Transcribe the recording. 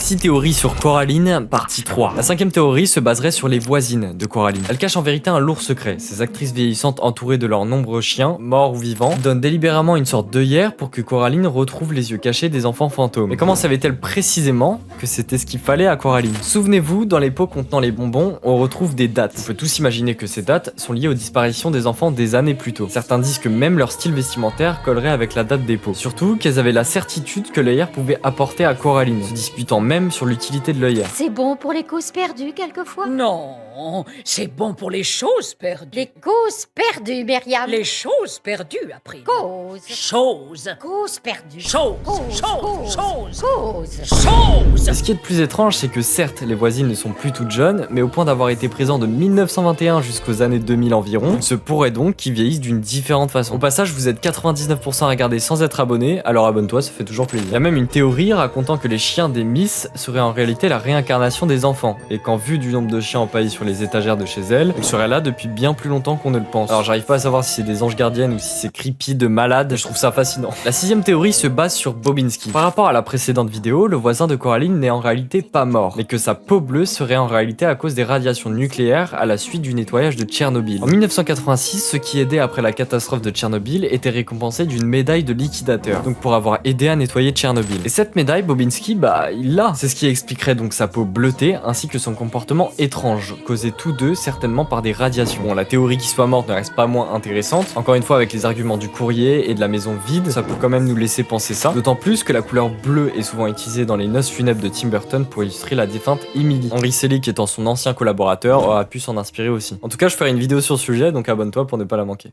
6 théories sur Coraline, partie 3. La 5e théorie se baserait sur les voisines de Coraline. Elle cache en vérité un lourd secret. Ces actrices vieillissantes entourées de leurs nombreux chiens, morts ou vivants, donnent délibérément une sorte d'œillère pour que Coraline retrouve les yeux cachés des enfants fantômes. Mais comment savait-elle précisément que c'était ce qu'il fallait à Coraline? Souvenez-vous, dans les pots contenant les bonbons, on retrouve des dates. On peut tous imaginer que ces dates sont liées aux disparitions des enfants des années plus tôt. Certains disent que même leur style vestimentaire collerait avec la date des pots. Surtout qu'elles avaient la certitude que l'œillère pouvait apporter à Coraline, se disputant même sur l'utilité de l'œillère. C'est bon pour les causes perdues, quelquefois. Non, c'est bon pour les choses perdues. Les causes perdues, Myriam. Les choses perdues, après. Causes. Choses. Causes perdues. Choses. Causes. Choses. Choses. Causes. Choses. Et ce qui est le plus étrange, c'est que certes, les voisines ne sont plus toutes jeunes, mais au point d'avoir été présents de 1921 jusqu'aux années 2000 environ, il se pourrait donc qu'ils vieillissent d'une différente façon. Au passage, vous êtes 99% à regarder sans être abonné, alors abonne-toi, ça fait toujours plaisir. Il y a même une théorie racontant que les chiens des Miss seraient en réalité la réincarnation des enfants, et qu'en vue du nombre de chiens empaillés sur les étagères de chez elles, ils seraient là depuis bien plus longtemps qu'on ne le pense. Alors j'arrive pas à savoir si c'est des anges gardiennes ou si c'est creepy de malade, je trouve ça fascinant. La 6e théorie se base sur Bobinski. Par rapport à la précédente vidéo, le voisin de Coraline n'est en réalité pas mort, mais que sa peau bleue serait en réalité à cause des radiations nucléaires à la suite du nettoyage de Tchernobyl. En 1986, ceux qui aidaient après la catastrophe de Tchernobyl étaient récompensés d'une médaille de liquidateur, donc pour avoir aidé à nettoyer Tchernobyl. Et cette médaille, Bobinski, il l'a. C'est ce qui expliquerait donc sa peau bleutée ainsi que son comportement étrange, causé tous deux certainement par des radiations. Bon, la théorie qu'il soit morte ne reste pas moins intéressante. Encore une fois, avec les arguments du courrier et de la maison vide, ça peut quand même nous laisser penser ça. D'autant plus que la couleur bleue est souvent utilisée dans les noces funèbres de Tim Burton pour illustrer la défunte Emily. Henry Selick étant son ancien collaborateur aura pu s'en inspirer aussi. En tout cas, je ferai une vidéo sur ce sujet, donc abonne-toi pour ne pas la manquer.